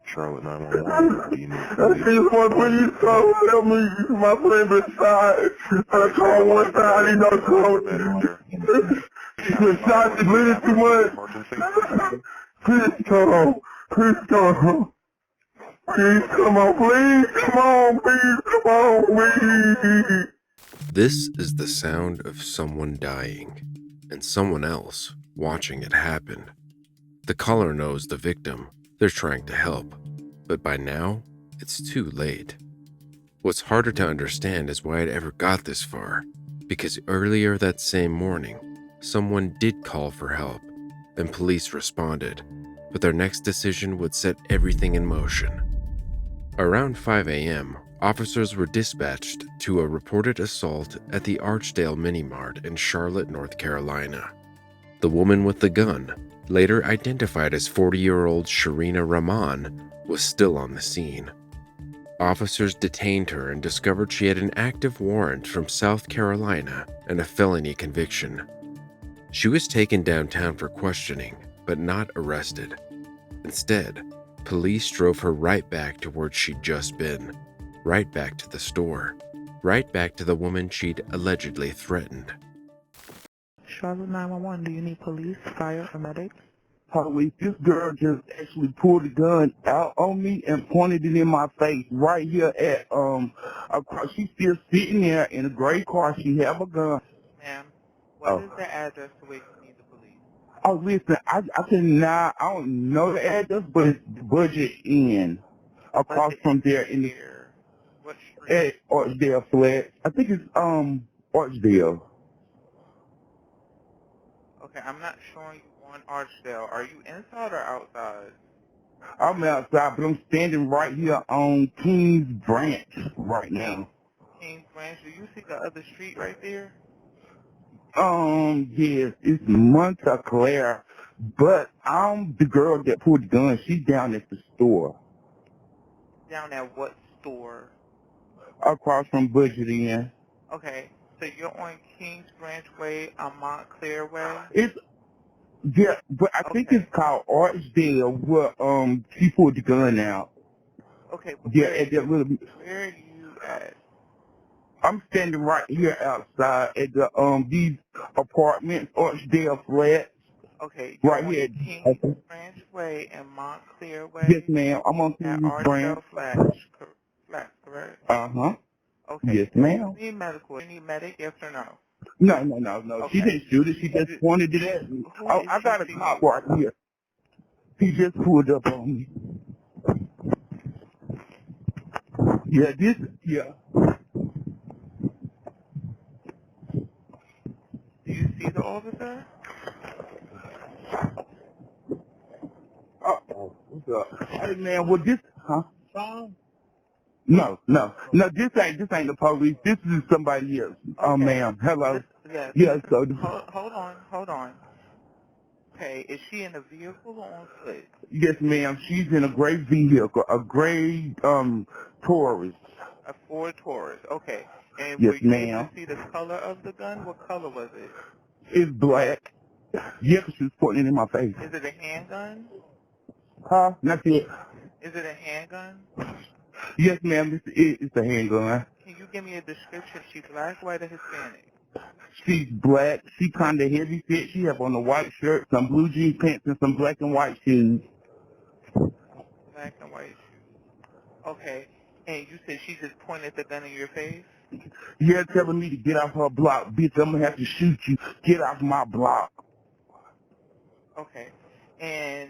Charlotte 911. Do you need police? Please, one, please come help me. My friend beside. I called one time, he knows Sir. He's been shot, he's bleeding too much. Emergency? Please come. Please come. Please come on, please come on, please come on, please. This is the sound of someone dying, and someone else watching it happen. The caller knows the victim. They're trying to help, but by now, it's too late. What's harder to understand is why it ever got this far, because earlier that same morning, someone did call for help, and police responded, but their next decision would set everything in motion. Around 5 a.m., officers were dispatched to a reported assault at the Archdale Mini Mart in Charlotte, North Carolina. The woman with the gun, later identified as 40-year-old Sharina Rahman, was still on the scene. Officers detained her and discovered she had an active warrant from South Carolina and a felony conviction. She was taken downtown for questioning, but not arrested. Instead, police drove her right back to where she'd just been, right back to the store, right back to the woman she'd allegedly threatened. Charlotte 911, do you need police, fire, or medic? Police, this girl just actually pulled the gun out on me and pointed it in my face right here at, she's still sitting there in a gray car. She have a gun. Ma'am, what is the address to where you need the police? Oh, listen, I cannot, I don't know the address, but it's Budget Inn. Across from there in the, What street? at Archdale Flat. I think it's, Archdale. Okay, I'm not showing you on Archdale. Are you inside or outside? I'm outside, but I'm standing right here on Kings Branch right now. Kings Branch, do you see the other street right there? Yes, it's Montclair, but I'm the girl that pulled the gun. She's down at the store. Down at what store? Across from Budget Inn. Okay, so you're on Kings Branch Way, Montclair Way? It's, yeah, but I think it's called Archdale where, she pulled the gun out. Okay, but Yeah, at that little, where are you at? I'm standing right here outside at the, these apartments, Archdale Flat. Okay, Right you're here. on Kings Branch Way and Montclair Way? Yes, ma'am. I'm on At Kings Branch. Archdale Flat, correct? Uh-huh. Okay. Yes, ma'am. You need medical. You need medic, yes or no? No. Okay. She didn't shoot it. She just pointed it at me. Who Oh, is I got a shooting cop you? right here. He just pulled up on me. Yeah, yeah. Do you see the officer? Uh-oh. What's up? Hey, man, well, this, huh? No, this ain't the police. This is somebody else. Oh, Okay. ma'am. Hello. Yes. Yeah, so, Hold on. Okay, is she in a vehicle or on foot? yes, ma'am. She's in a gray vehicle, a gray, Taurus. A Ford Taurus. Okay. And Yes, were you able ma'am. to see the color of the gun? What color was it? It's black. Yeah, 'cause she was pointing it in my face. Is it a handgun? Huh? Not yet. Is it a handgun? Yes, ma'am. It's a handgun. Can you give me a description? She's black, white, or Hispanic? She's black. She kind of heavy set. She have on a white shirt, some blue jean pants, and some black and white shoes. Black and white shoes. Okay. And you said she just pointed the gun in your face? Yeah, telling me to get off her block. Bitch, I'm going to have to shoot you. Get off my block. Okay. And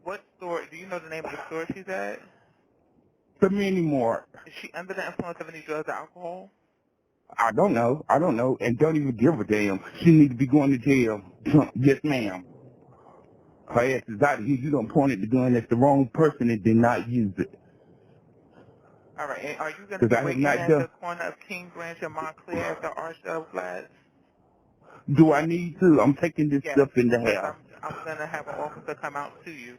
what store, do you know the name of the store she's at? The Mini Mart. Is she under the influence of any drugs or alcohol? I don't know. And don't even give a damn. She need to be going to jail. Yes, ma'am. Her ass is out of here. You done pointed the gun at the wrong person and did not use it. All right. And are you going to be waiting at the corner of King Branch and Montclair at the Archdale Flats? Do I need to? I'm taking this stuff in the Yes, house. I'm going to have an officer come out to you.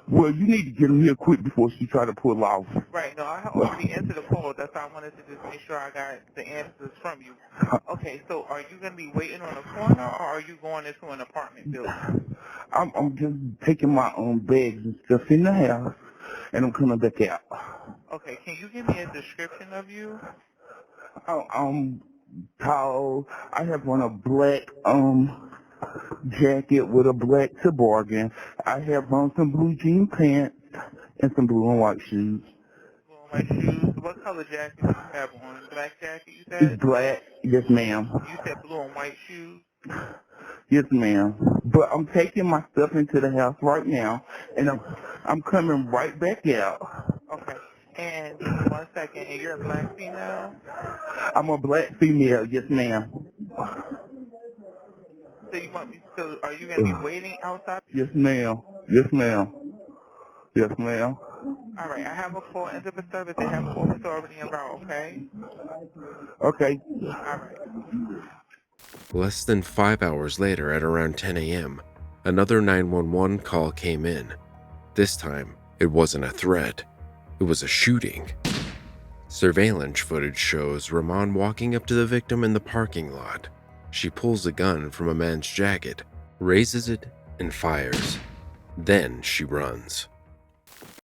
Well, you need to get him here quick before she try to pull off. Right. No, I already answered the call. That's why I wanted to just make sure I got the answers from you. Okay, so are you going to be waiting on a corner, or are you going into an apartment building? I'm just taking my bags and stuff in the house, and I'm coming back out. Okay, can you give me a description of you? I'm tall. I have on a black jacket with a black toboggan. I have on some blue jean pants and some blue and white shoes. Blue and white shoes. What color jacket do you have on? Black jacket, you It's said? black. Yes, ma'am. You said blue and white shoes? Yes, ma'am. But I'm taking my stuff into the house right now, and I'm coming right back out. Okay. And give me 1 second. And you're a black female? I'm a black female. Yes, ma'am. So you want me, so are you going to be waiting outside? Yes, ma'am. Yes, ma'am. Yes, ma'am. All right, I have a call into the service. They have an officer already en route, okay? Okay. All right. Less than 5 hours later, at around 10 a.m., another 911 call came in. This time, it wasn't a threat. It was a shooting. Surveillance footage shows Ramon walking up to the victim in the parking lot. She pulls a gun from a man's jacket, raises it, and fires. Then she runs.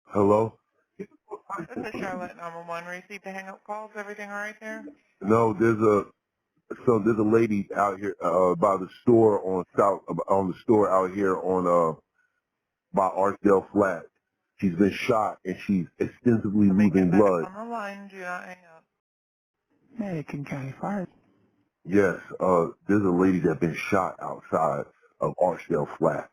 Hello? This is Charlotte 911. Receive the hang-up calls. Everything all right there? No, there's a lady out here by the store on the store out here on by Archdale Flat. She's been shot and she's extensively losing blood. On the line, do not hang up. American County Fire. Yes, there's a lady that's been shot outside of Archdale Flat,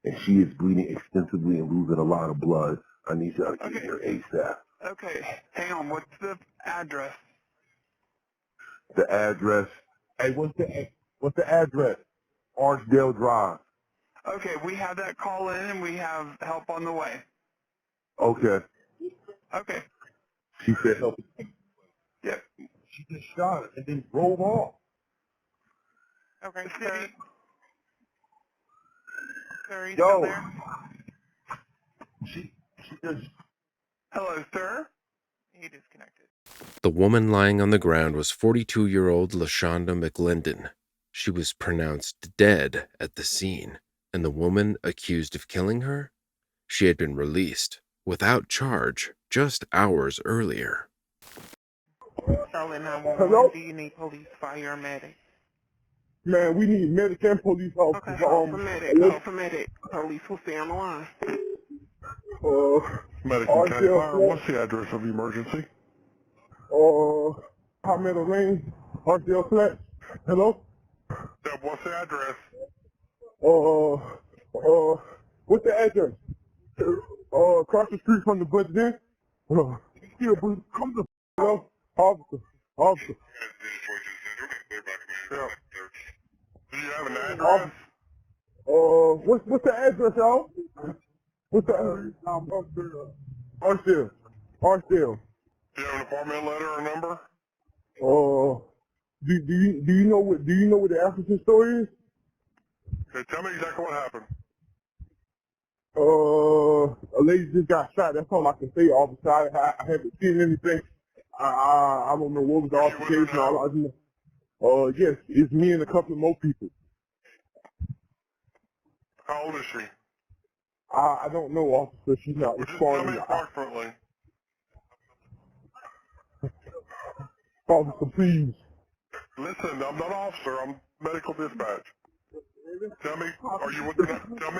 and she is bleeding extensively and losing a lot of blood. I need you to get here ASAP. Okay, hang on. What's the address? The address. Hey, what's the address? Archdale Drive. Okay, we have that call in and we have help on the way. Okay. Okay. She said help. Yep. She just shot it and then drove off. Okay, City. sir. Sir, are you Yo. still there? She just. Hello, sir. He disconnected. The woman lying on the ground was 42-year-old Lashunda McLendon. She was pronounced dead at the scene, and the woman accused of killing her? She had been released, without charge, just hours earlier. Charlotte 911. Hello? Do you need police, fire, or medic? Man, we need medic and police officers. Okay, hold for medic. Hold for medic. Police will stay on the line. Medical County Fire, what's the address of the emergency? Hot Meadow Lane, Archdale Flat. Hello? Yeah, what's the address? What's the address? Across the street from the budget in. Here, please, come to hello? Officer. Yeah. Do you have an address? What's the address, y'all? What's the address? Archdale. Do you have an apartment letter or number? Do you know what the African store is? Okay, tell me exactly what happened. A lady just got shot. That's all I can say, officer. I haven't seen anything. I don't know what was the altercation. All I just know. Yes, it's me and a couple of more people. How old is she? I don't know, officer. She's not Just tell responding. me approximately. Officer, please. Listen, I'm not an officer. I'm medical dispatch. Tell me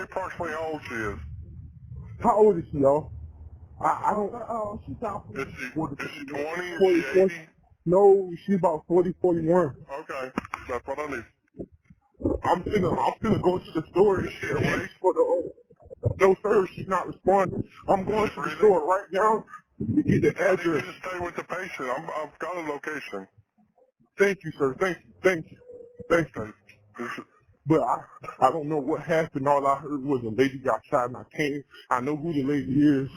approximately how old she is. How old is she, y'all? I don't. She's out. Is she 20? Is 40, she 80? No, she's about 40, 41. Okay, that's what I need. I'm finna go to the store and shit. Awake? For the no, sir, she's not responding. I'm going to the store right now to get the I need you address. to stay with the patient. I've got a location. Thank you, sir. Thank you. Okay. But I don't know what happened. All I heard was a lady got shot, and I know who the lady is.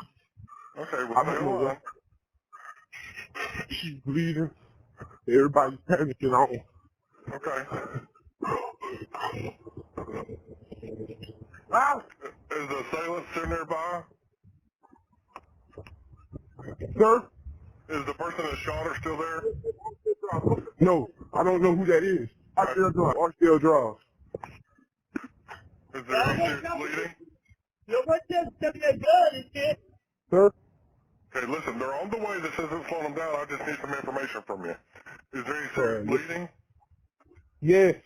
Okay, well, I don't know what. She's bleeding. Everybody's panicking on. Okay. Ah! Is the assailant still nearby? Sir? Is the person that shot her still there? No, I don't know who that is. Archdale Drive. Archdale Drive. Is there any serious bleeding? Sir? Okay, listen, they're on the way. This isn't slowing them down. I just need some information from you. Is there any serious bleeding? Yes,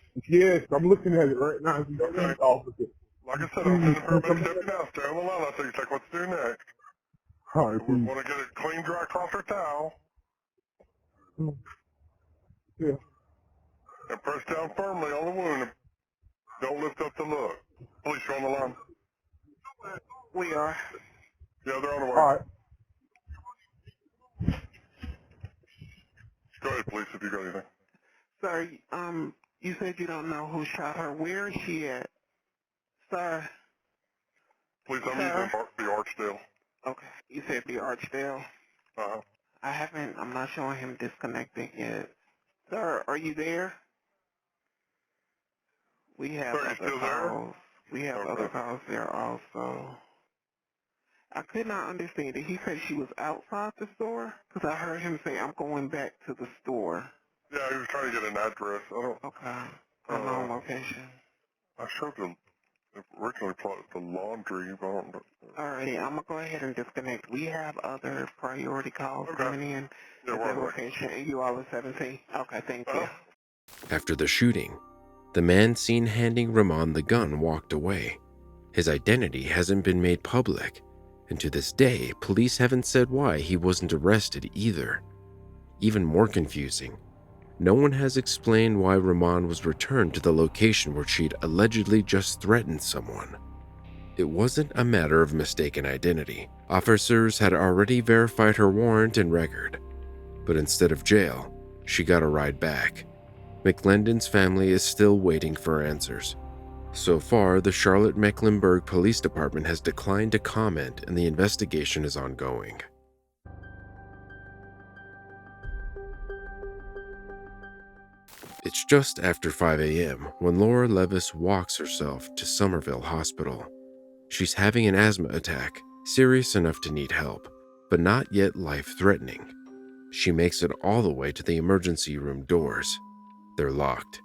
I'm looking at it right now. Okay. Officer. Like I said, I'm sending paramedics deputy now. Stay on the line. I'll tell you exactly what to do next. All right, We please. want to get a clean, dry cloth or towel. Yeah. And press down firmly on the wound. Don't lift up to look. Police, you're on the line. We are. Yeah, they're on the way. All right. Go ahead, police, if you got anything. Sir, you said you don't know who shot her. Where is she at? Sir. Please, I'm using the Archdale. Okay. You said the Archdale. Uh-huh. I'm not showing him disconnecting yet. Sir, are you there? We have Sir, you other still there? calls. We have Okay. other calls there also. I could not understand. Did he say she was outside the store? Because I heard him say, I'm going back to the store. Yeah, he was trying to get an address. I don't... Okay. Unknown location. I showed the originally plotted the laundry, but I don't know. Alrighty, I'm going to go ahead and disconnect. We have other priority calls Okay. coming in Yeah, at we're that on location, and you all are 17. Okay, thank you. After the shooting, the man seen handing Ramon the gun walked away. His identity hasn't been made public, and to this day, police haven't said why he wasn't arrested either. Even more confusing, no one has explained why Ramon was returned to the location where she'd allegedly just threatened someone. It wasn't a matter of mistaken identity. Officers had already verified her warrant and record, but instead of jail, she got a ride back. McLendon's family is still waiting for answers. So far, the Charlotte Mecklenburg Police Department has declined to comment, and the investigation is ongoing. It's just after 5 a.m. when Laura Levis walks herself to Somerville Hospital. She's having an asthma attack, serious enough to need help, but not yet life-threatening. She makes it all the way to the emergency room doors. They're locked.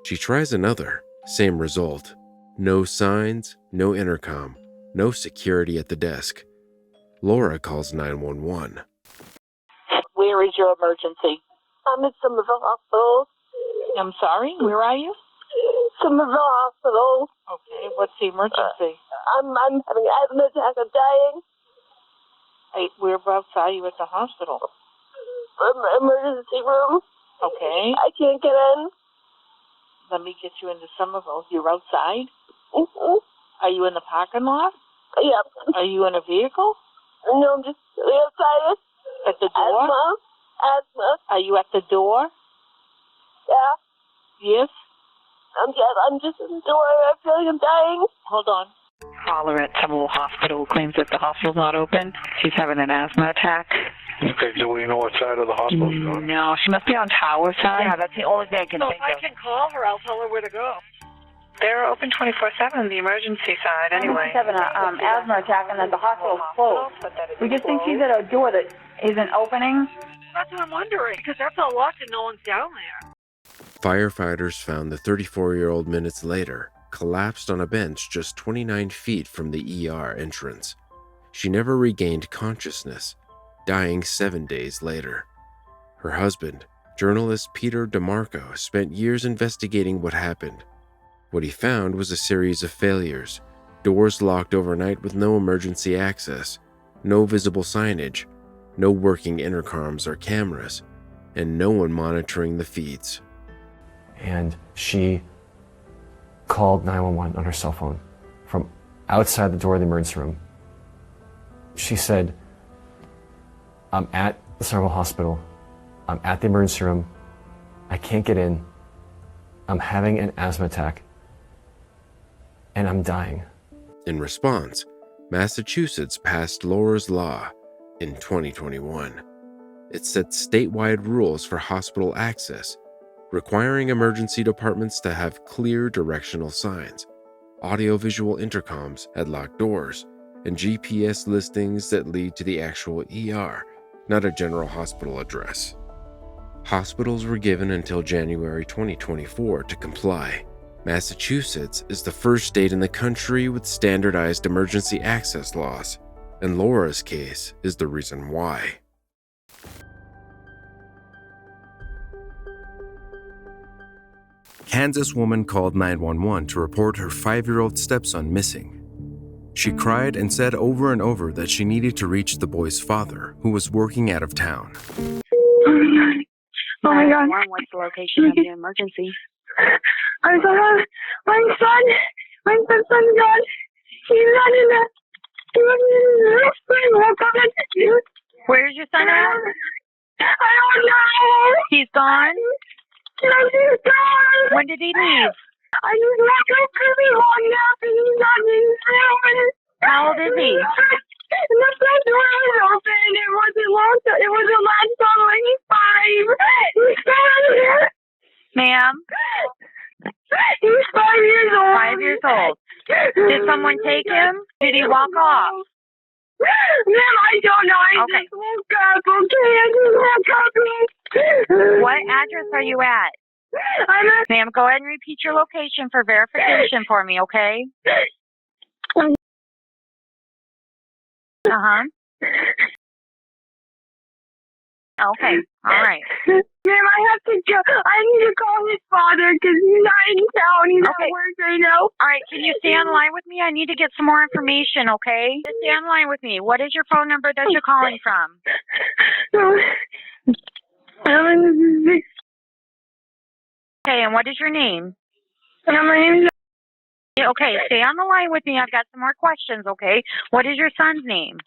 She tries another, same result. No signs, no intercom, no security at the desk. Laura calls 911. Where is your emergency? I'm at Somerville Hospital. I'm sorry, where are you? Somerville Hospital. Okay, what's the emergency? I'm having an asthma attack. I'm dying. Hey, whereabouts are you at the hospital? Emergency room. Okay. I can't get in. Let me get you into Somerville. You're outside? Mm-hmm. Are you in the parking lot? Yeah. Are you in a vehicle? No, I'm just outside. At the door? Asthma. Are you at the door? Yeah. Yes? I'm just in the door. I feel like I'm dying. Hold on. Caller at Somerville Hospital claims that the hospital's not open. She's having an asthma attack. Okay, do we know what side of the hospital she's on? No, she must be on Tower side. Yeah, that's the only thing I can think of. So if I can call her, I'll tell her where to go. They're open 24/7, the emergency side, anyway. She's having an asthma attack and then the hospital's closed. We just think she's at a door that isn't opening. That's what I'm wondering, because that's all locked and no one's down there. Firefighters found the 34-year-old minutes later, collapsed on a bench just 29 feet from the ER entrance. She never regained consciousness, dying 7 days later. Her husband, journalist Peter DeMarco, spent years investigating what happened. What he found was a series of failures, doors locked overnight with no emergency access, no visible signage, no working intercoms or cameras, and no one monitoring the feeds. And she called 911 on her cell phone from outside the door of the emergency room. She said, I'm at the Somerville Hospital. I'm at the emergency room. I can't get in. I'm having an asthma attack. And I'm dying. In response, Massachusetts passed Laura's Law in 2021. It set statewide rules for hospital access, requiring emergency departments to have clear directional signs, audiovisual intercoms at locked doors, and GPS listings that lead to the actual ER, not a general hospital address. Hospitals were given until January 2024 to comply. Massachusetts is the first state in the country with standardized emergency access laws, and Laura's case is the reason why. Kansas woman called 911 to report her 5-year-old stepson missing. She cried and said over and over that she needed to reach the boy's father, who was working out of town. Oh my God. What's the location of the emergency? I'm sorry. My son's gone. He's not in the. He wasn't in the. Where's your son at? I don't know. He's gone? Yes, he's gone. When did he leave? I just woke up really long nap and he's not in his room. How old is he? And the front door was open. It wasn't locked. It wasn't latched on when he's 5. He's 5. Ma'am? He's 5 years old. 5 years old. Did someone take him? Did he walk off? Ma'am, I don't know. I just woke up, okay? I just woke up. What address are you at? Ma'am, go ahead and repeat your location for verification for me, okay? Uh-huh. Okay, all right. Ma'am, I have to go. I need to call his father because he's not in town. He's at work right now. All right, can you stay on the line with me? I need to get some more information, okay? Just stay on the line with me. What is your phone number that you're calling from? Okay, and what is your name? My name is... Okay, stay on the line with me. I've got some more questions, okay? What is your son's name?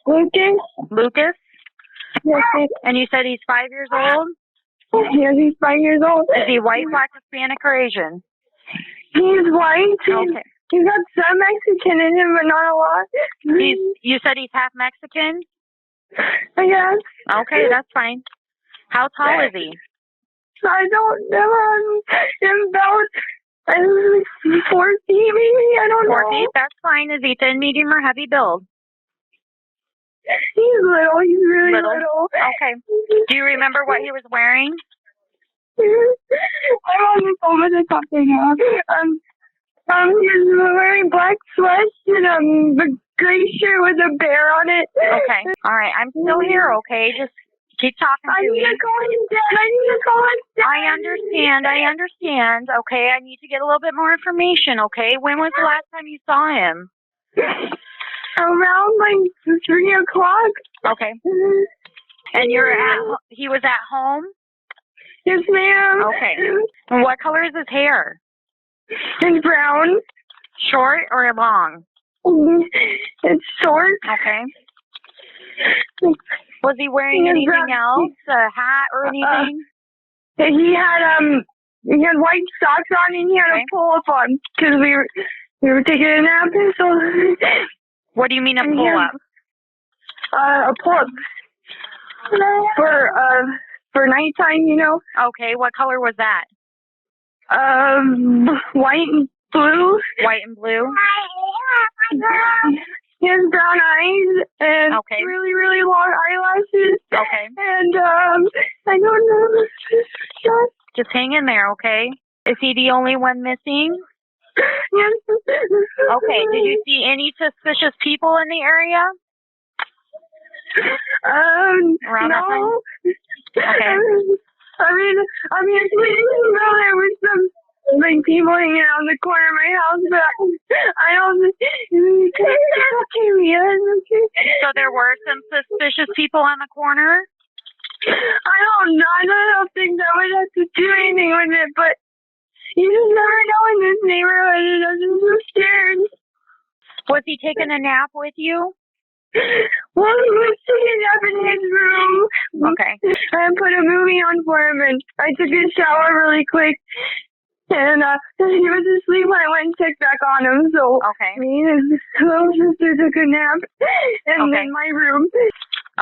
Lucas. Lucas? Yes, and you said he's 5 years old? Yes, he's 5 years old. Is he white, black, Hispanic, or Asian? He's white. Okay. He's got some Mexican in him, but not a lot. You said he's half Mexican? Yes. Okay, that's fine. How tall is he? I don't know. I'm about 4 feet, maybe. I don't know. 4 feet? That's fine. Is he thin, medium, or heavy build? He's little. He's really little. Okay. Do you remember what he was wearing? I'm on the phone with the cop right now. He's wearing black sweats and a gray shirt with a bear on it. Okay. All right. I'm still here, okay? Just keep talking to me. I need to call him Dad. I need to call him Dad. I understand. Okay. I need to get a little bit more information, okay? When was the last time you saw him? Around 3 o'clock. Okay. And he was at home? Yes, ma'am. Okay. And what color is his hair? It's brown. Short or long? It's short. Okay. Was he wearing anything else? A hat or anything? He had white socks on and he had a pull-up on because we were taking a nap. So. What do you mean a pull-up? A pull-up for nighttime, you know. Okay, what color was that? White and blue. White and blue? He has brown eyes and really, really long eyelashes. Okay. And I don't know. Just hang in there, okay? Is he the only one missing? Yes. Okay. Did you see any suspicious people in the area? Around that time? No. Okay. I mean, there was some people hanging out in the corner of my house, but I don't. So there were some suspicious people on the corner? I don't know. I don't think that would have to do anything with it, but you just never know in this neighborhood. I'm just so scared. Was he taking a nap with you? Well, he was taking a nap in his room. Okay. I put a movie on for him, and I took a shower really quick. And he was asleep when I went and checked back on him. So me and his little sister took a nap in my room.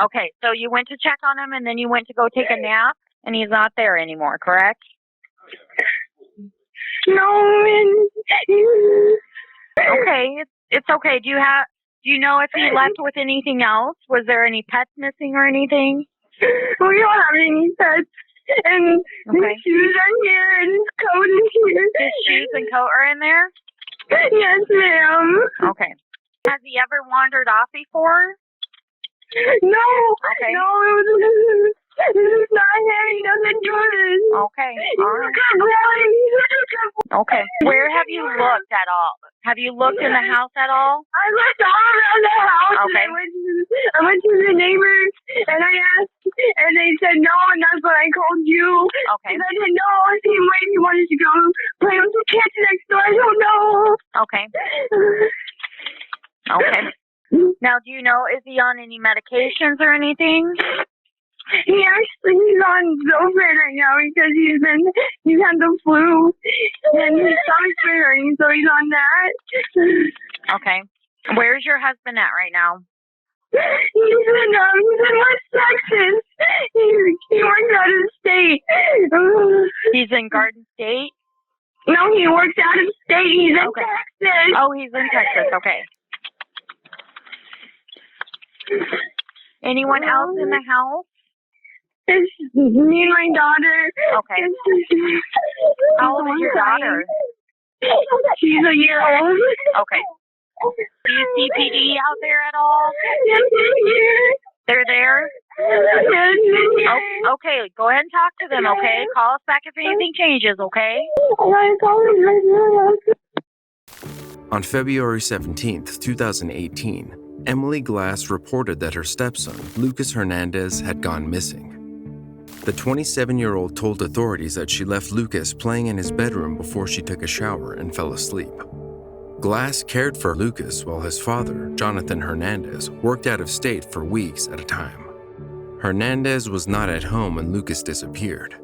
Okay, so you went to check on him, and then you went to go take a nap, and he's not there anymore, correct? No, Okay, it's okay. Do you know if he left with anything else? Was there any pets missing or anything? we don't have any pets. And Okay. his shoes are here and his coat is here. His shoes and coat are in there? Yes, ma'am. Okay. Has he ever wandered off before? No. Okay. No, this is not him. He doesn't do this. Okay. All right. Okay. Where have you looked at all? Have you looked in the house at all? I looked all around the house. Okay. And I went to the neighbors and I asked, and they said no, and that's when I called you. Okay. And I didn't know if he wanted to go play with the kids next door. I don't know. Okay. Okay. Now, do you know, is he on any medications or anything? He's on Zofran right now because he's had the flu and his stomach's been hurting, so he's on that. Okay. Where's your husband at right now? He's in West Texas. He works out of state. He's in Garden State? No, he works out of state. He's in Okay. Texas. Oh, he's in Texas. Okay. Anyone else in the house? It's me and my daughter. Okay. How old is your daughter? She's a year old. Okay. Do you see PD out there at all? Yes, They're there? yes. Oh, okay, go ahead and talk to them, okay? Call us back if anything changes, okay? On February 17th, 2018, Emily Glass reported that her stepson, Lucas Hernandez, had gone missing. The 27-year-old told authorities that she left Lucas playing in his bedroom before she took a shower and fell asleep. Glass cared for Lucas while his father, Jonathan Hernandez, worked out of state for weeks at a time. Hernandez was not at home when Lucas disappeared.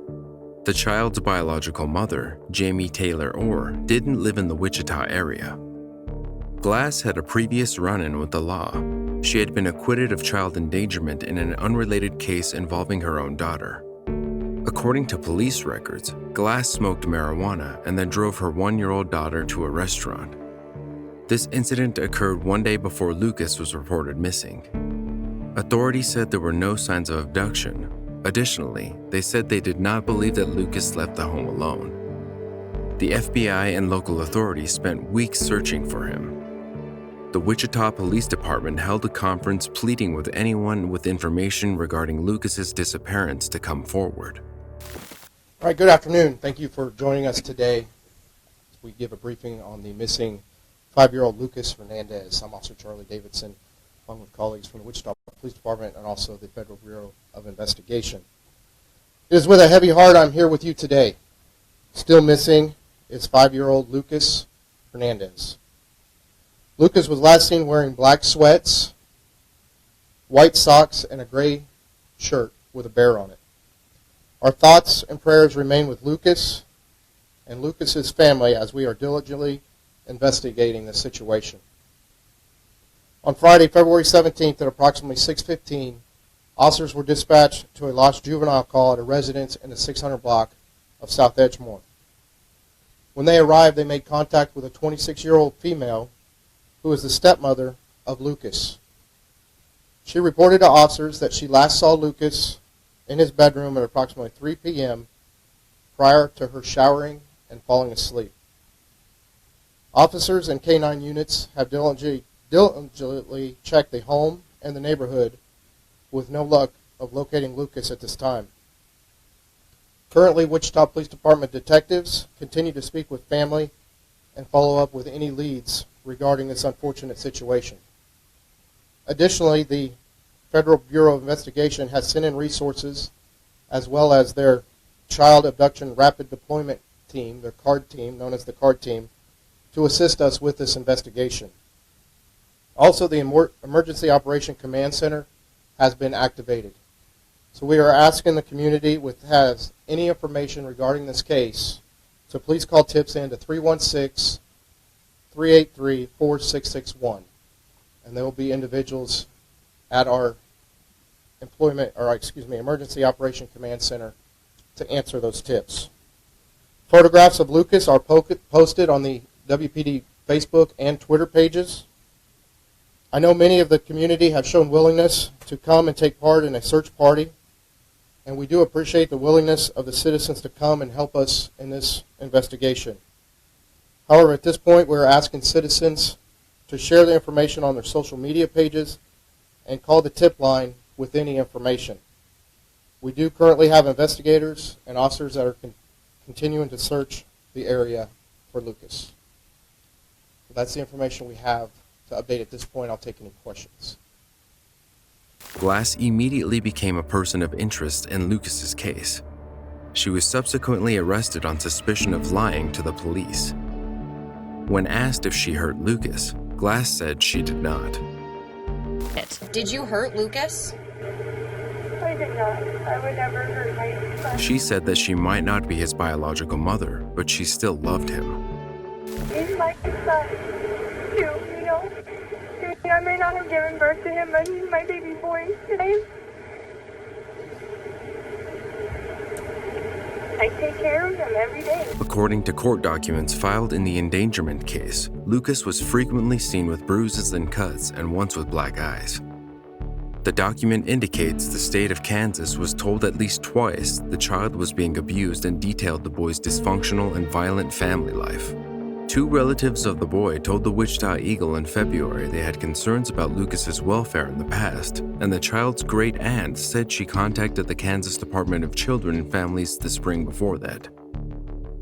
The child's biological mother, Jamie Taylor Orr, didn't live in the Wichita area. Glass had a previous run-in with the law. She had been acquitted of child endangerment in an unrelated case involving her own daughter. According to police records, Glass smoked marijuana and then drove her 1-year-old daughter to a restaurant. This incident occurred one day before Lucas was reported missing. Authorities said there were no signs of abduction. Additionally, they said they did not believe that Lucas left the home alone. The FBI and local authorities spent weeks searching for him. The Wichita Police Department held a conference pleading with anyone with information regarding Lucas's disappearance to come forward. All right, good afternoon. Thank you for joining us today as we give a briefing on the missing 5-year-old Lucas Hernandez. I'm Officer Charlie Davidson, along with colleagues from the Wichita Police Department and also the Federal Bureau of Investigation. It is with a heavy heart I'm here with you today. Still missing is 5-year-old Lucas Hernandez. Lucas was last seen wearing black sweats, white socks, and a gray shirt with a bear on it. Our thoughts and prayers remain with Lucas and Lucas's family as we are diligently investigating the situation. On Friday, February 17th at approximately 6:15, officers were dispatched to a lost juvenile call at a residence in the 600 block of South Edgemore. When they arrived, they made contact with a 26-year-old female who is the stepmother of Lucas. She reported to officers that she last saw Lucas in his bedroom at approximately 3 p.m. prior to her showering and falling asleep. Officers and K-9 units have diligently checked the home and the neighborhood with no luck of locating Lucas at this time. Currently, Wichita Police Department detectives continue to speak with family and follow up with any leads regarding this unfortunate situation. Additionally, the Federal Bureau of Investigation has sent in resources as well as their Child Abduction Rapid Deployment Team, their CARD team, known as the CARD team, to assist us with this investigation. Also, the Emergency Operation Command Center has been activated. So we are asking the community with has any information regarding this case to please call tips in to 316-383-4661. And there will be individuals at our Emergency Operation Command Center to answer those tips. Photographs of Lucas are posted on the WPD Facebook and Twitter pages. I know many of the community have shown willingness to come and take part in a search party, and we do appreciate the willingness of the citizens to come and help us in this investigation. However, at this point, we're asking citizens to share the information on their social media pages and call the tip line with any information. We do currently have investigators and officers that are continuing to search the area for Lucas. So that's the information we have to update at this point. I'll take any questions. Glass immediately became a person of interest in Lucas's case. She was subsequently arrested on suspicion of lying to the police. When asked if she hurt Lucas, Glass said she did not. Did you hurt Lucas? I did not. I would never hurt my son. She said that she might not be his biological mother, but she still loved him. He's my son, too, you know? I may not have given birth to him, but he's my baby boy. I take care of him every day. According to court documents filed in the endangerment case, Lucas was frequently seen with bruises and cuts and once with black eyes. The document indicates the state of Kansas was told at least twice the child was being abused and detailed the boy's dysfunctional and violent family life. Two relatives of the boy told the Wichita Eagle in February they had concerns about Lucas's welfare in the past, and the child's great aunt said she contacted the Kansas Department of Children and Families the spring before that.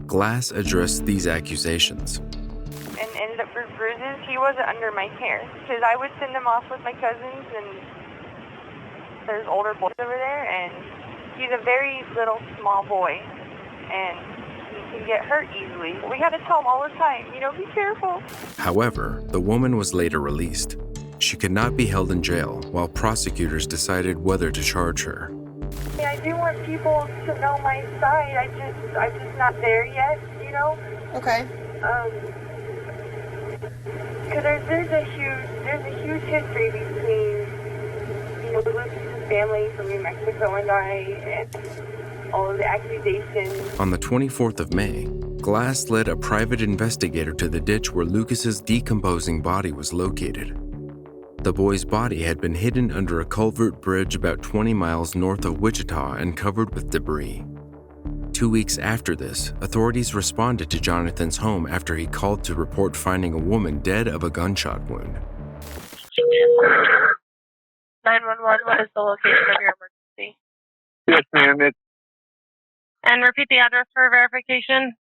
Glass addressed these accusations. And ended up with bruises. He wasn't under my care because I would send him off with my cousins, and there's older boys over there, and he's a very little small boy, and he can get hurt easily. We had to tell him all the time, be careful. However, the woman was later released. She could not be held in jail while prosecutors decided whether to charge her. I do want people to know my side. I'm just not there yet, Okay. Because there's a huge history between, Lucas's family from New Mexico and I, and all of the accusations. On the 24th of May, Glass led a private investigator to the ditch where Lucas's decomposing body was located. The boy's body had been hidden under a culvert bridge about 20 miles north of Wichita and covered with debris. 2 weeks after this, authorities responded to Jonathan's home after he called to report finding a woman dead of a gunshot wound. 911, what is the location of your emergency? Yes, ma'am. And repeat the address for verification.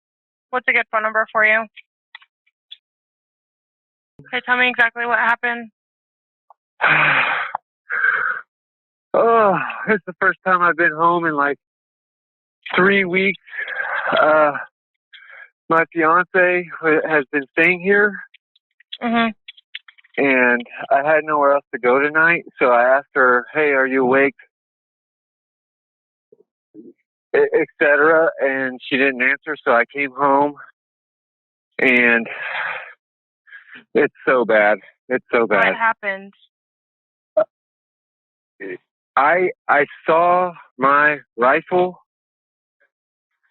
What's a good phone number for you? Okay, tell me exactly what happened. Oh, it's the first time I've been home in like 3 weeks. My fiance has been staying here. Mm-hmm. And I had nowhere else to go tonight, so I asked her, hey, are you awake? Etc. And she didn't answer, so I came home. And it's so bad. It's so bad. What happened? I saw my rifle.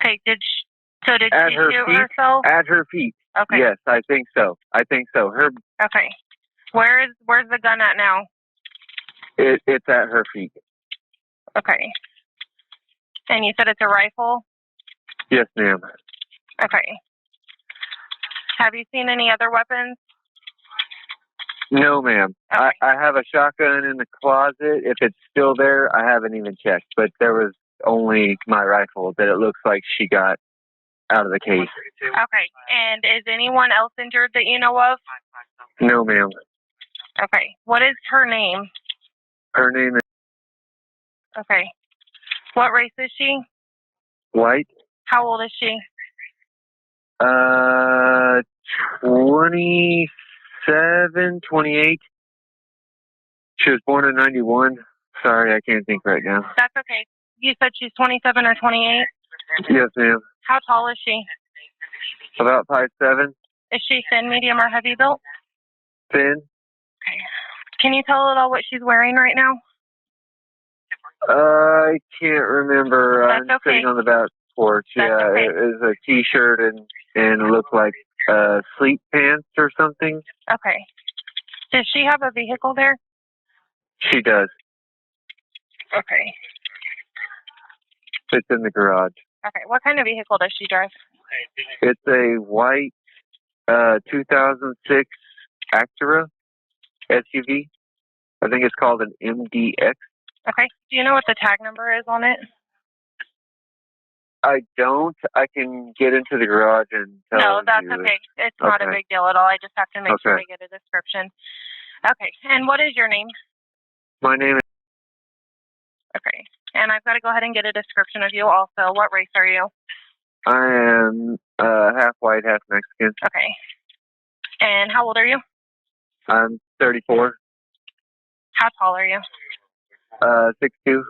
Okay, did she shoot herself? At her feet. Okay. Yes, I think so. Okay. Where's the gun at now? It's at her feet. Okay. And you said it's a rifle? Yes, ma'am. Okay. Have you seen any other weapons? No, ma'am. Okay. I have a shotgun in the closet. If it's still there, I haven't even checked. But there was only my rifle that it looks like she got out of the case. Okay. And is anyone else injured that you know of? No, ma'am. Okay. What is her name? Her name is Okay. What race is she? White. How old is she? 27, 28. She was born in 91. Sorry, I can't think right now. That's okay. You said she's 27 or 28? Yes, ma'am. How tall is she? About 5'7". Is she thin, medium, or heavy built? Thin. Okay. Can you tell at all what she's wearing right now? I can't remember. That's I'm okay. sitting on the porch. That's Yeah, okay. it was a T-shirt and it looked like sleep pants or something. Okay. Does she have a vehicle there? She does. Okay. It's in the garage. Okay. What kind of vehicle does she drive? It's a white 2006 Acura SUV. I think it's called an MDX. Okay. Do you know what the tag number is on it? I don't. I can get into the garage and tell No, that's you. okay. It's not a Okay. big deal at all. I just have to make sure Okay. to get a description. Okay. And what is your name? My name is. Okay. And I've got to go ahead and get a description of you also. What race are you? I am half white, half Mexican. Okay. And how old are you? I'm 34. How tall are you? 6'2".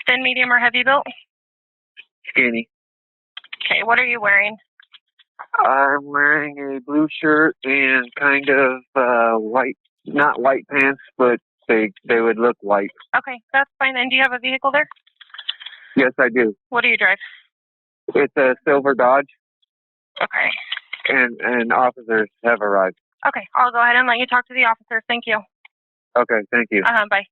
Thin, medium, or heavy built? Skinny. Okay. What are you wearing? I'm wearing a blue shirt and kind of white, not white pants, but they would look white. Okay. That's fine. And do you have a vehicle there? Yes, I do. What do you drive? It's a silver Dodge, Okay. and officers have arrived. Okay. I'll go ahead and let you talk to the officers. Thank you. Okay, thank you. Bye.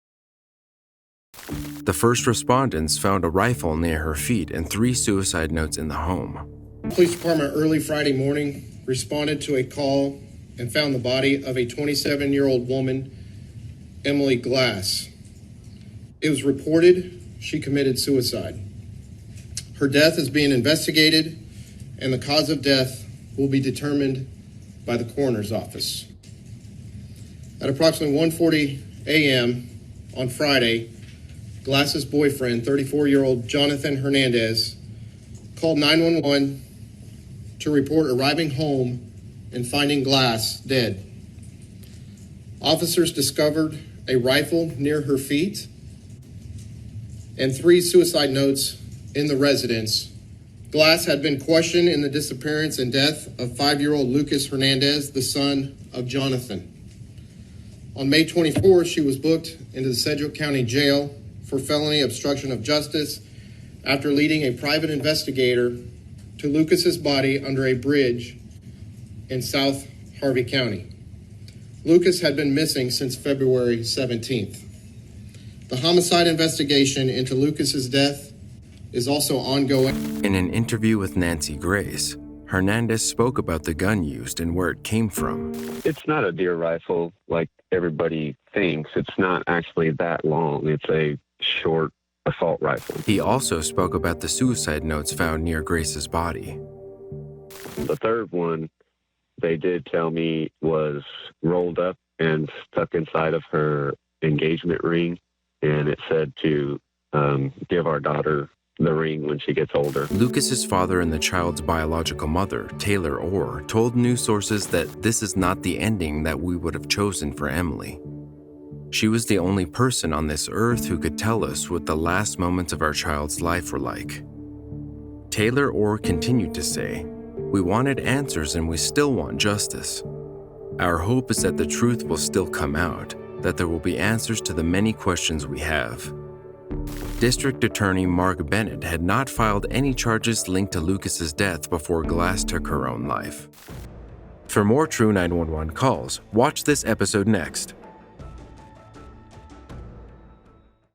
The first respondents found a rifle near her feet and 3 suicide notes in the home. Police department early Friday morning responded to a call and found the body of a 27-year-old woman, Emily Glass. It was reported she committed suicide. Her death is being investigated, and the cause of death will be determined by the coroner's office. At approximately 1:40 a.m. on Friday, Glass's boyfriend, 34-year-old Jonathan Hernandez, called 911 to report arriving home and finding Glass dead. Officers discovered a rifle near her feet and 3 suicide notes in the residence. Glass had been questioned in the disappearance and death of 5-year-old Lucas Hernandez, the son of Jonathan. On May 24th, she was booked into the Sedgwick County Jail for felony obstruction of justice after leading a private investigator to Lucas's body under a bridge in South Harvey County. Lucas had been missing since February 17th. The homicide investigation into Lucas's death is also ongoing. In an interview with Nancy Grace, Hernandez spoke about the gun used and where it came from. It's not a deer rifle like everybody thinks. It's not actually that long. It's a short assault rifle. He also spoke about the suicide notes found near Grace's body. The third one, they did tell me, was rolled up and stuck inside of her engagement ring, and it said to give our daughter the ring when she gets older. Lucas's father and the child's biological mother, Taylor Orr, told news sources that this is not the ending that we would have chosen for Emily. She was the only person on this earth who could tell us what the last moments of our child's life were like. Taylor Orr continued to say, "We wanted answers and we still want justice. Our hope is that the truth will still come out, that there will be answers to the many questions we have." District Attorney Mark Bennett had not filed any charges linked to Lucas's death before Glass took her own life. For more True 911 calls, watch this episode next.